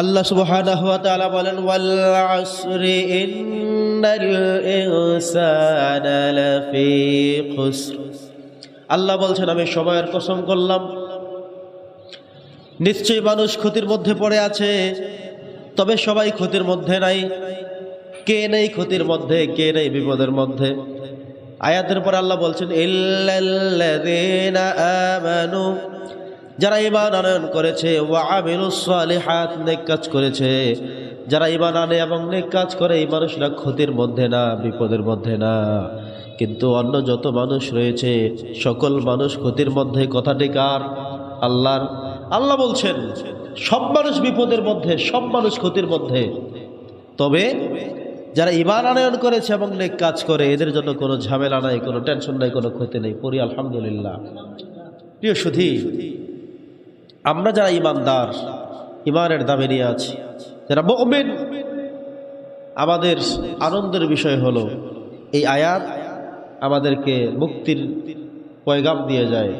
আল্লাহ সুবহানাহু ওয়া তাআলা বলেন ওয়াল আসরি ইন্নাল ইনসানা লাফি খুসর। আল্লাহ বলছেন আমি সময়ের কসম করলাম, নিশ্চয়ই মানুষ ক্ষতির মধ্যে পড়ে আছে। তবে সবাই ক্ষতির মধ্যে নাই। কে নেই ক্ষতির মধ্যে, কে নেই বিপদের মধ্যে? আয়াতের পর আল্লাহ বলছেন ইল্লাল্লাযীনা আমানু, যারা ঈমান আনয়ন করেছে, ওয়া আমিলুস সালিহাত, নেক কাজ করেছে। যারা ঈমান আনে এবং নেক কাজ করে এই মানুষরা ক্ষতির মধ্যে না, বিপদের মধ্যে না। কিন্তু অন্য যত মানুষ রয়েছে সকল মানুষ ক্ষতির মধ্যে। কথাটি কার? আল্লাহর। আল্লাহ বলছেন সব মানুষ বিপদের মধ্যে, সব মানুষ ক্ষতির মধ্যে। তবে যারা ঈমান আনয়ন করেছে এবং নেক কাজ করে এদের জন্য কোনো ঝামেলা নাই, কোনো টেনশন নাই, কোনো ক্ষতি নেই। পড়ি আলহামদুলিল্লাহ। প্রিয় সুধী, আমরা যারা ঈমানদার, ঈমানের দাবি নিয়ে আছি, যারা মুমিন, আমাদের আনন্দের বিষয় হলো এই আয়াত আমাদেরকে মুক্তির পয়গাম দিয়ে যায়।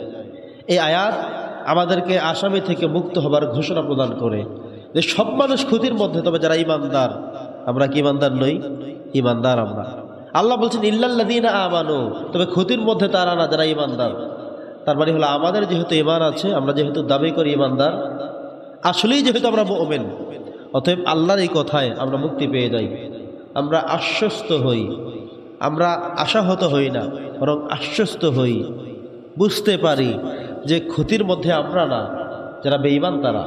এই আয়াত আমাদেরকে আসামি থেকে মুক্ত হবার ঘোষণা প্রদান করে যে সব মানুষ ক্ষতির মধ্যে, তবে যারা ঈমানদার, আমরা কি ঈমানদার নই? ঈমানদার আমরা। আল্লাহ বলছেন ইল্লাল্লাযীনা আমানু, তবে ক্ষতির মধ্যে তারা না যারা ঈমানদার। তার মানে হলো আমাদের যেহেতু ঈমান আছে, আমরা যেহেতু দাবি করি ঈমানদার, আসলেই যেহেতু আমরা মুমিন, অতএব আল্লাহর এই কথায় আমরা মুক্তি পেয়ে যাই। আমরা আশ্বস্ত হই, আমরা আশাহত হই না, বরং আশ্বস্ত হই, বুঝতে পারি যে ক্ষতির মধ্যে আমরা না। যারা বেঈমান তারা,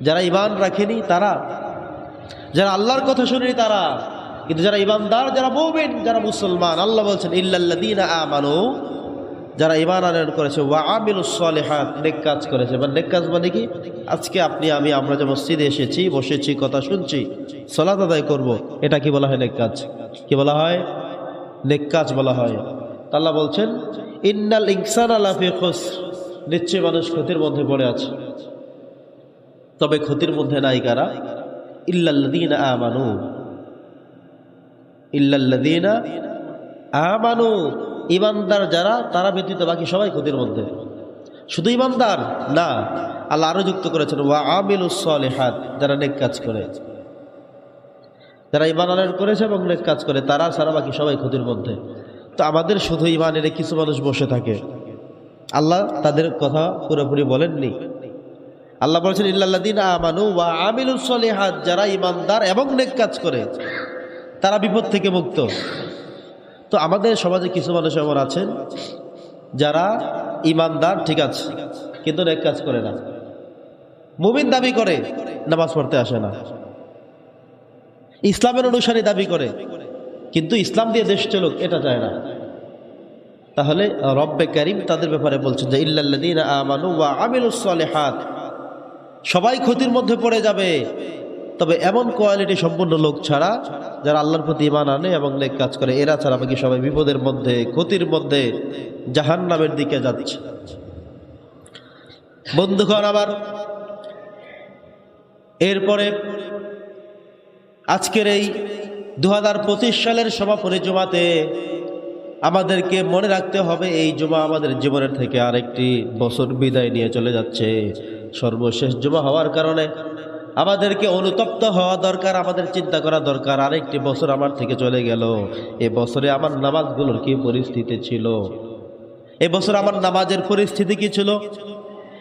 যারা ঈমান রাখেনি তারা, যারা আল্লাহর কথা শুনেনি তারা। কিন্তু যারা ঈমানদার, যারা মুমিন, যারা মুসলমান, আল্লাহ বলছেন ইল্লাল্লাযীনা আমানু, যারা ঈমান আনয়ন করেছে, ওয়া আমিলুস সালিহাত, নেক কাজ করেছে। মানে নেক কাজ মানে কি? আজকে আপনি আমি আমরা যে মসজিদে এসেছি, বসেছি, কথা শুনছি, সালাত আদায় করব, এটা কি বলা হয়? নেক কাজ। কি বলা হয়? নেক কাজ বলা হয়। আল্লাহ বলছেন ইন্নাল ইনসানা লাফি খুসর, নিশ্চয়ই মানুষ ক্ষতির মধ্যে পড়ে আছে। তবে ক্ষতির মধ্যে নাই কারা? ইল্লাল্লাযীনা আমানু, ইল্লাল্লাযীনা আমানু, ঈমানদার যারা, তারা ব্যতীত বাকি সবাই ক্ষতির মধ্যে। শুধু ঈমানদার না, আল্লাহ আরো যুক্ত করেছেন ওয়া আমিলুস সালিহাত, যারা নেক কাজ করে, যারা ঈমান আনয়ন করেছে এবং নেক কাজ করে, তারা ছাড়া বাকি সবাই ক্ষতির মধ্যে। তো আমাদের শুধু ঈমান এনে কিছু মানুষ বসে থাকে, আল্লাহ তাদের কথা পুরোপুরি বলেননি। আল্লাহ বলেছেন ইল্লাল্লাযীনা আমানু ওয়া আমিলুস সালিহাত, যারা ঈমানদার এবং নেক কাজ করে তারা বিপদ থেকে মুক্ত। তো আমাদের সমাজে কিছু মানুষ এমন আছেন যারা ঈমানদার, ঠিক আছে, কিন্তু নেক কাজ করে না। মুমিন দাবি করে, নামাজ পড়তে আসে না। ইসলামের অনুসারী দাবি করে, কিন্তু ইসলাম দিয়ে দেশ চলুক এটা চায় না। তাহলে রব্বে কারীম তাদের ব্যাপারে বলছেন যে ইল্লাল্লাযীনা আমানু ওয়া আমিলুস সালিহাত, সবাই ক্ষতির মধ্যে পড়ে যাবে, তবে এমন কোয়ালিটি সম্পন্ন লোক ছাড়া, যারা আল্লাহর প্রতি ঈমান আনে এবং নেক কাজ করে, এরা ছাড়া বাকি সবাই বিপদের মধ্যে, ক্ষতির মধ্যে, জাহান্নামের দিকে যাচ্ছে। বন্ধুগণ আবার এরপরে আজকের এই 2025 সালের সমাপনী জুমাতে আমাদেরকে মনে রাখতে হবে এই জুমা আমাদের জীবনের থেকে আরেকটি বছর বিদায় নিয়ে চলে যাচ্ছে। সর্বশেষ জুমা হওয়ার কারণে আমাদেরকে অনুতপ্ত হওয়া দরকার, আমাদের চিন্তা করা দরকার, আরেকটি বছর আমার থেকে চলে গেল। এই বছরে আমার নামাজগুলোর কি পরিস্থিতি ছিল? এই বছর আমার নামাজের পরিস্থিতি কি ছিল?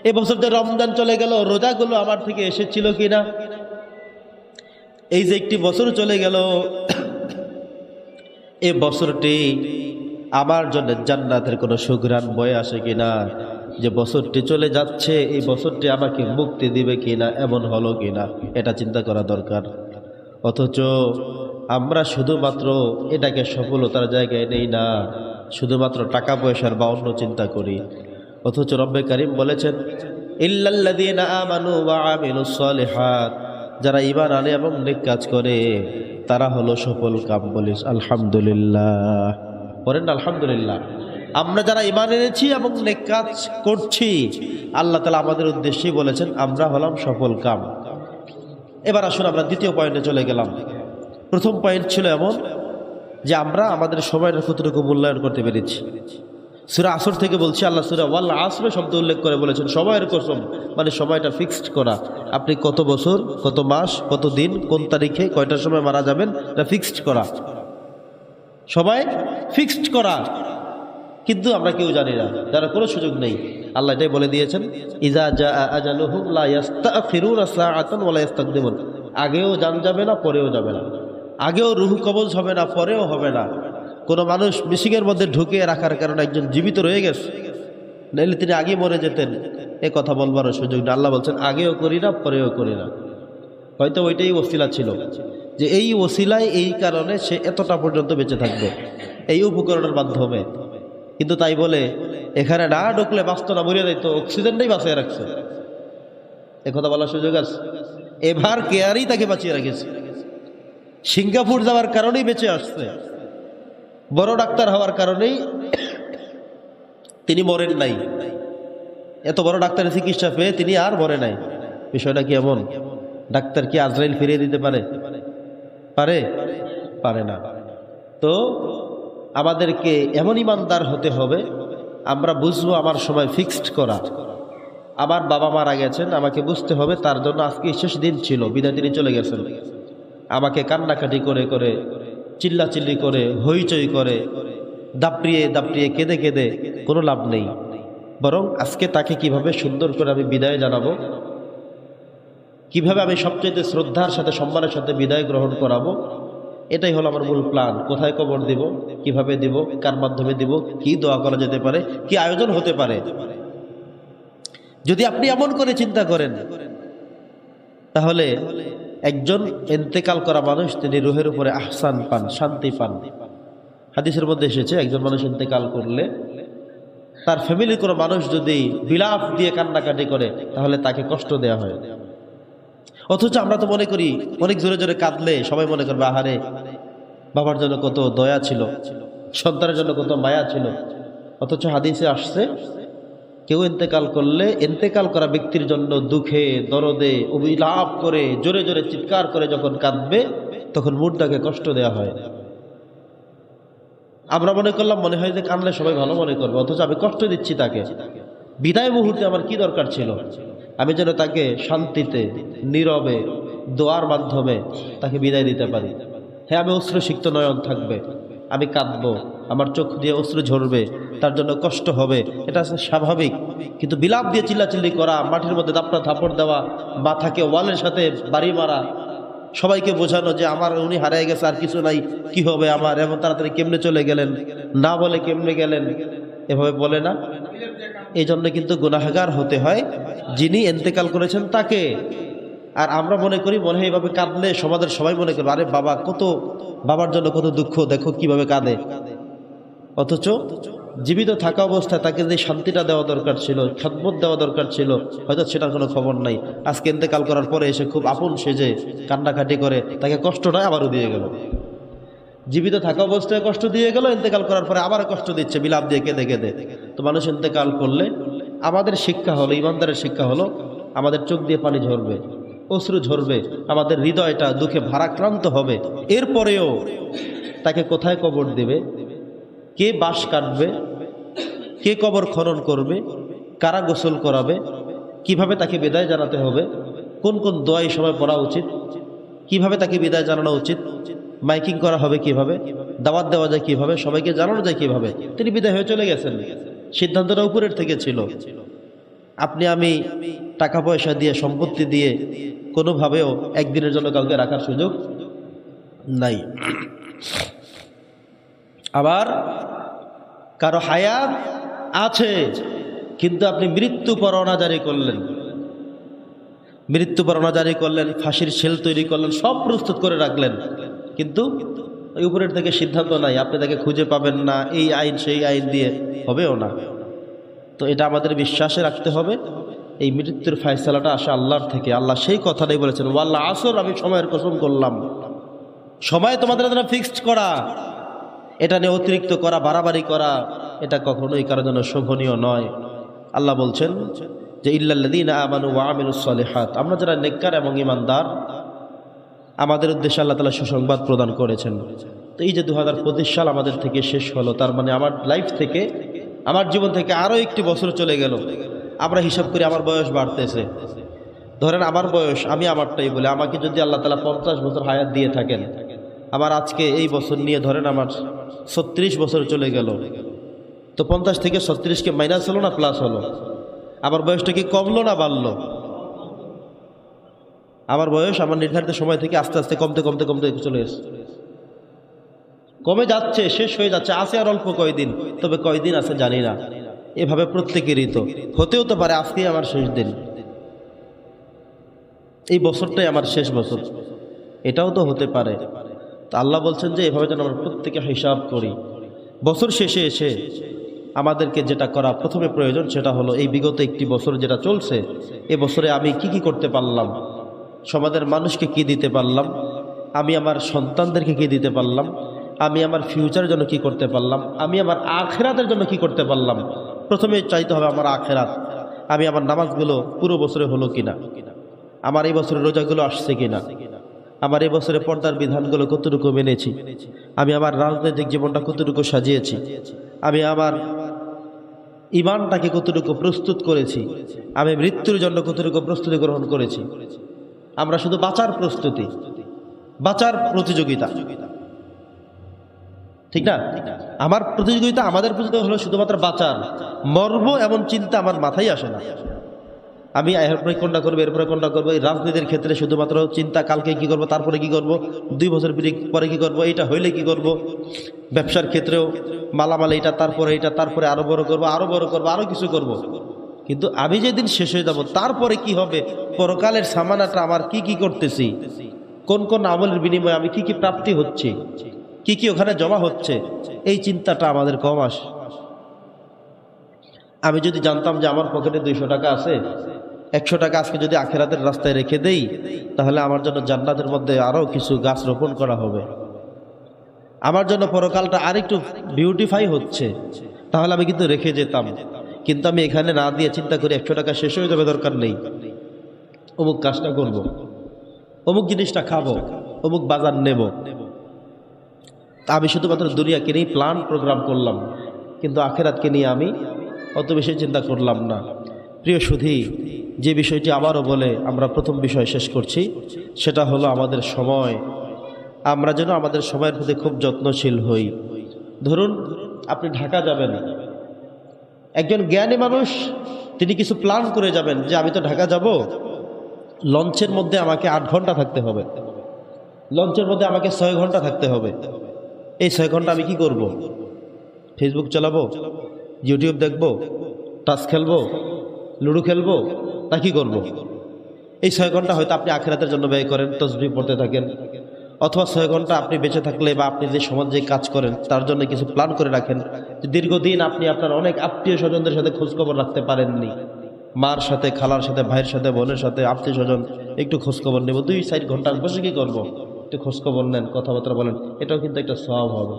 এই বছর যে রমজান চলে গেল, রোজাগুলো আমার থেকে এসেছিল কিনা? এই যে একটি বছর চলে গেল, এই বছরটি আমার জন্য জান্নাতের কোনো সুঘ্রাণ বয়ে আসে কিনা? যে বছরটি চলে যাচ্ছে, এই বছরটি আমাকে মুক্তি দিবে কিনা, এমন হলো কিনা, এটা চিন্তা করা দরকার। অথচ আমরা শুধুমাত্র এটাকে সফলতার জায়গায় নেই না, শুধুমাত্র টাকা পয়সার বা অন্য চিন্তা করি। অথচ রব্বে কারীম বলেছেন ইল্লাল্লাযীনা আমানু ওয়া আমিলুস সালিহাত, যারা ঈমান আনে এবং নেক কাজ করে তারা হলো সফল কাম। বলিস আলহামদুলিল্লাহ, বলেন আলহামদুলিল্লাহ। আমরা যারা ঈমান এনেছি এবং নেক কাজ করছি, আল্লাহ তাআলা আমাদের উদ্দেশ্যেই বলেছেন আমরা হলাম সফল কাম। এবার আসুন আমরা দ্বিতীয় পয়েন্টে চলে গেলাম। প্রথম পয়েন্ট ছিল এমন যে আমরা আমাদের সময়ের কতটুকু মূল্যায়ন করতে পেরেছি। সূরা আসর থেকে বলছি, আল্লাহ সূরা ওয়াল আসর শব্দ উল্লেখ করে বলেছেন সময়ের কসম, মানে সময়টা ফিক্সড করা। আপনি কত বছর, কত মাস, কত দিন, কোন তারিখে, কয়টার সময় মারা যাবেন, এটা ফিক্সড করা, সময় ফিক্সড করা। কিন্তু আমরা কেউ জানি না, যারা কোনো সুযোগ নেই। আল্লাহ এটাই বলে দিয়েছেন, ইজা জা আজালুহুম লা ইস্তাখিরুনা সাআতান ওয়া লা ইস্তাকদিমুন। আগেও জান যাবে না, পরেও যাবে না। আগেও রুহ কবজ হবে না, পরেও হবে না। কোনো মানুষ মিশিংয়ের মধ্যে ঢুকিয়ে রাখার কারণে একজন জীবিত রয়ে গেছে, নাহলে তিনি আগে মরে যেতেন, এ কথা বলবারও সুযোগ না। আল্লাহ বলছেন আগেও করি না, পরেও করি না। হয়তো ওইটাই ওসিলা ছিল, যে এই ওসিলায় এই কারণে সে এতটা পর্যন্ত বেঁচে থাকবে, এই উপকরণের মাধ্যমে। কিন্তু তাই বলে এখানে না ঢুকলে বাঁচত না, মরিয়া যাইতো, অক্সিজেনটাই বাঁচিয়ে রাখছে, এ কথা বলার সুযোগ আছে? এভার কেয়ারই তাকে বাঁচিয়ে রেখেছে। সিঙ্গাপুর যাওয়ার কারণেই বেঁচে আসছে, বড় ডাক্তার হওয়ার কারণেই তিনি মরেন নাই। এত বড় ডাক্তারের চিকিৎসা পেয়ে তিনি আর মরে নাই। বিষয়টা কি এমন? ডাক্তার কি আজরাইল ফিরিয়ে দিতে পারে? পারে? পারে না। তো আমাদেরকে এমন ইমানদার হতে হবে, আমরা বুঝবো আমার সময় ফিক্সড করা। আমার বাবা মারা গেছেন, আমাকে বুঝতে হবে তার জন্য আজকে শেষ দিন ছিল, বিদায় তিনি চলে গেছেন। আমাকে কান্নাকাটি করে করে, চিল্লাচিল্লি করে, হইচই করে, দাপড়িয়ে দাপড়িয়ে, কেঁদে কেঁদে কোনো লাভ নেই। বরং আজকে তাকে কিভাবে সুন্দর করে আমি বিদায় জানাবো, কিভাবে আমি সবচেয়ে শ্রদ্ধার সাথে, সম্মানের সাথে বিদায় গ্রহণ করাবো, এটাই হলো আমার মূল প্ল্যান। কোথায় কবর দিব, কিভাবে দিব, কার মাধ্যমে দিব, কি দোয়া করা যেতে পারে, কি আয়োজন হতে পারে। যদি আপনি এমন করে চিন্তা করেন, তাহলে একজন ইন্তেকাল করা মানুষ তিনি রুহের উপরে আহসান পান, শান্তি পান। হাদিসের মধ্যে এসেছে, একজন মানুষ ইন্তেকাল করলে তার ফ্যামিলির কোনো মানুষ যদি বিলাপ দিয়ে কান্নাকাটি করে, তাহলে তাকে কষ্ট দেওয়া হয়। অথচ আমরা তো মনে করি অনেক জোরে জোরে কাঁদলে সবাই মনে করবে আহারে, বাবার জন্য কত দয়া ছিল, সন্তানের জন্য কত মায়া ছিল। অথচ হাদিসে আসছে, কেউ ইন্তেকাল করলে ইন্তেকাল করা ব্যক্তির জন্য দুঃখে দরদে অবিলাপ করে, জোরে জোরে চিৎকার করে যখন কাঁদবে, তখন মুর্দাকে কষ্ট দেওয়া হয়। আমরা মনে করলাম, মনে হয় যে কাঁদলে সবাই ভালো মনে করবে, অথচ আমি কষ্ট দিচ্ছি তাকে। বিদায় মুহূর্তে আমার কি দরকার ছিল? আমি যেন তাকে শান্তিতে, নীরবে, দোয়ার মাধ্যমে তাকে বিদায় দিতে পারি। হ্যাঁ, আমি অশ্রুসিক্ত নয়ন থাকবে, আমি কাঁদবো, আমার চোখ দিয়ে অশ্রু ঝরবে, তার জন্য কষ্ট হবে, এটা স্বাভাবিক। কিন্তু বিলাপ দিয়ে চিল্লাচিল্লি করা, মাটির মধ্যে দাপটা থাপড় দেওয়া, মাথাকে ওয়ালের সাথে বাড়ি মারা, সবাইকে বোঝানো যে আমার উনি হারিয়ে গেছে, আর কিছু নাই, কি হবে আমার, এমন তাড়াতাড়ি কেমনে চলে গেলেন, না বলে কেমনে গেলেন, এভাবে বলে না। এই জন্য কিন্তু গুনাহগার হতে হয় যিনি ইন্তেকাল করেছেন তাকে। আর আমরা মনে করি, মনে হয় এভাবে কাঁদলে সমাজের সবাই মনে করবে আরে বাবা কত, বাবার জন্য কত দুঃখ, দেখো কিভাবে কাঁদে। অথচ জীবিত থাকা অবস্থায় তাকে যে শান্তিটা দেওয়া দরকার ছিল, খেদমত দেওয়া দরকার ছিল, হয়তো সেটার কোনো খবর নাই। আজকে ইন্তেকাল করার পরে এসে খুব আপন সেজে কান্নাকাটি করে তাকে কষ্টটা আবারও দিয়ে গেল। জীবিত থাকা অবস্থায় কষ্ট দিয়ে গেল, ইন্তেকাল করার পরে আবার কষ্ট দিচ্ছে বিলাপ দিয়ে কেঁদে কেঁদে। তো মানুষ ইন্তেকাল করলে আমাদের শিক্ষা হলো, ইমানদারের শিক্ষা হলো, আমাদের চোখ দিয়ে পানি ঝরবে, অশ্রু ঝরবে, আমাদের হৃদয়টা দুঃখে ভারাক্রান্ত হবে। এরপরেও তাকে কোথায় কবর দেবে, কে বাঁশ কাটবে, কে কবর খনন করবে, কারা গোসল করাবে, কিভাবে তাকে বিদায় জানাতে হবে, কোন কোন দোয়া এই সময় পড়া উচিত, কিভাবে তাকে বিদায় জানানো উচিত, মাইকিং করা হবে কিভাবে, দাওয়াত দেওয়া যায় কিভাবে, সবাইকে জানানো যায় কিভাবে। তিনি বিদায় হয়ে চলে গেছেন, সিদ্ধান্তটা উপরের থেকে ছিল। আপনি আমি টাকা পয়সা দিয়ে, সম্পত্তি দিয়ে কোনোভাবেও একদিনের জন্য কাউকে রাখার সুযোগ নাই। আবার কারো হায়াত আছে, কিন্তু আপনি মৃত্যু পরোয়ানা জারি করলেন, মৃত্যু পরোয়ানা জারি করলেন, ফাঁসির শেল তৈরি করলেন, সব প্রস্তুত করে রাখলেন, কিন্তু উপরের থেকে সিদ্ধান্ত নাই, আপনি তাকে খুঁজে পাবেন না, এই আইন সেই আইন দিয়ে হবেও না। তো এটা আমাদের বিশ্বাসে রাখতে হবে, এই মৃত্যুর ফয়সালাটা আসে আল্লাহর থেকে। আল্লাহ সেই কথাটাই বলেছেন, ওয়াল্লাহ আসর, আমি সময়ের কসম করলাম। সময় তোমাদের জন্য ফিক্সড করা, এটা নিয়ে অতিরিক্ত করা, বাড়াবাড়ি করা, এটা কখনোই কারোর জন্য শোভনীয় নয়। আল্লাহ বলছেন যে ইল্লাল্লাযীনা আমানু ওয়া আমিলুস সালিহাত, আমরা যারা নেককার এবং ঈমানদার, আমাদের উদ্দেশ্যে আল্লাহ তাআলা সুসংবাদ প্রদান করেছেন। তো এই যে 2025 সাল আমাদের থেকে শেষ হলো, তার মানে আমার লাইফ থেকে আমার জীবন থেকে আরও একটি বছর চলে গেল, আমরা হিসাব করি আমার বয়স বাড়তেছে। ধরেন আমার বয়স, আমি আমারটাই বলে, আমাকে যদি আল্লাহ তাআলা 50 বছর হায়াত দিয়ে থাকেন, আমার আজকে এই বছর নিয়ে ধরেন আমার 36 বছর চলে গেল, তো 50 থেকে 36কে মাইনাস হলো না প্লাস হলো? আমার বয়সটা কি কমলো না বাড়লো? আমার বয়স আমার নির্ধারিত সময় থেকে আস্তে আস্তে কমতে কমতে কমতে চলে এসেছে, কমে যাচ্ছে, শেষ হয়ে যাচ্ছে। আছে আর অল্প কয়দিন, তবে কয়দিন আছে জানি না। এভাবে প্রত্যেকেরই তো হতেও তো পারে আজকেই আমার শেষ দিন, এই বছরটাই আমার শেষ বছর, এটাও তো হতে পারে। তো আল্লাহ বলছেন যে এভাবে যেন আমরা প্রত্যেকে হিসাব করি। বছর শেষে এসে আমাদেরকে যেটা করা প্রথমে প্রয়োজন সেটা হলো এই বিগত একটি বছর যেটা চলছে, এ বছরে আমি কি করতে পারলাম, সমাজের মানুষকে কি দিতে পারলাম, আমি আমার সন্তানদেরকে কি দিতে পারলাম, আমি আমার ফিউচারের জন্য কি করতে পারলাম, আমি আমার আখেরাতের জন্য কি করতে পারলাম। প্রথমে চাইতে হবে আমার আখেরাত। আমি আমার নামাজগুলো পুরো বছরে হলো কিনা, আমার এই বছরের রোজাগুলো আসছে কিনা, আমার এই বছরে পর্দার বিধানগুলো কতটুকু মেনেছি, আমি আমার রাজনৈতিক জীবনটা কতটুকু সাজিয়েছি, আমি আমার ঈমানটাকে কতটুকু প্রস্তুত করেছি, আমি মৃত্যুর জন্য কতটুকু প্রস্তুতি গ্রহণ করেছি। আমরা শুধু বাঁচার প্রস্তুতি, বাঁচার প্রতিযোগিতা, ঠিক না? আমার প্রতিযোগিতা, আমাদের প্রতিযোগিতা হলো শুধুমাত্র বাঁচার। মরব এমন চিন্তা আমার মাথায় আসে না। আমি এরপরে কোনটা করবো, এরপরে কোনটা করবো। এই রাজনীতির ক্ষেত্রে শুধুমাত্র চিন্তা কালকে কি করব, তারপরে কি করব, 2 বছর পরে কি করব, এইটা হইলে কি করব। ব্যবসার ক্ষেত্রেও মালামাল এইটা, তারপরে এইটা, তারপরে আরো বড় করব, আরো বড় করব, আরো কিছু করব। কিন্তু আমি যেদিন শেষ হয়ে যাব তারপরে কি হবে, পরকালের সামানাটা আমার কি করতেছি, কোন কোন আমলের বিনিময়ে আমি কি প্রাপ্তি হচ্ছে, কি ওখানে জমা হচ্ছে, এই চিন্তাটা আমাদের কম আসে। আমি যদি জানতাম যে আমার পকেটে 200 টাকা আছে, 100 টাকা আজকে যদি আখেরাতের রাস্তায় রেখে দেই, তাহলে আমার জন্য জান্নাতের মধ্যে আরও কিছু গাছ রোপণ করা হবে, আমার জন্য পরকালটা আরেকটু বিউটিফাই হচ্ছে, তাহলে আমি কিন্তু রেখে যেতাম। কিন্তু আমি এখানে না দিয়ে চিন্তা করি 100 টাকা শেষ হয়ে যাবে, দরকার নেই, অমুক কাজটা করব, অমুক জিনিসটা খাবো, অমুক বাজার নেব। তা আমি শুধুমাত্র দুনিয়াকে নিয়ে প্ল্যান প্রোগ্রাম করলাম, কিন্তু আখেরাতকে নিয়ে আমি অত বেশি চিন্তা করলাম না। প্রিয় সুধী, যে বিষয়টি আবারও বলে আমরা প্রথম বিষয় শেষ করছি, সেটা হলো আমাদের সময়। আমরা যেন আমাদের সময়ের প্রতি খুব যত্নশীল হই। ধরুন আপনি ঢাকা যাবেন, একজন জ্ঞানী মানুষ তিনি কিছু প্ল্যান করে যাবেন যে আমি তো ঢাকা যাব, লঞ্চের মধ্যে আমাকে 8 ঘন্টা থাকতে হবে, লঞ্চের মধ্যে আমাকে 6 ঘন্টা থাকতে হবে। এই 6 ঘন্টা আমি কি করব? ফেসবুক চালাবো, ইউটিউব দেখবো, টাচ খেলবো, লুডো খেলবো, তা কি করবো? এই 6 ঘন্টা হয়তো আপনি আখিরাতের জন্য ব্যয় করেন, তসবিহ পড়তে থাকেন, অথবা 6 ঘন্টা আপনি বেঁচে থাকলে বা আপনি যে সমাজে কাজ করেন তার জন্য কিছু প্ল্যান করে রাখেন। দীর্ঘদিন আপনি আপনার অনেক আত্মীয় স্বজনদের সাথে খোঁজখবর রাখতে পারেননি, মার সাথে, খালার সাথে, ভাইয়ের সাথে, বোনের সাথে, আত্মীয় স্বজন একটু খোঁজখবর নেব, 2-4 ঘন্টা বসে কি করবো, একটু খোঁজখবর নেন, কথাবার্তা বলেন, এটাও কিন্তু একটা সওয়াব হবে।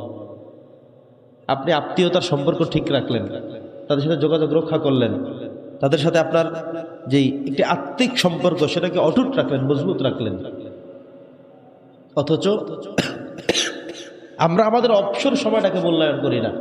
আপনি আত্মীয়তার সম্পর্ক ঠিক রাখলেন, তাদের সাথে যোগাযোগ রক্ষা করলেন, তাদের সাথে আপনার যেই একটি আত্মিক সম্পর্ক সেটাকে অটুট রাখলেন, মজবুত রাখলেন। অথচ আমরা আমাদের অবসর সময়টাকে মূল্যায়ন করি না।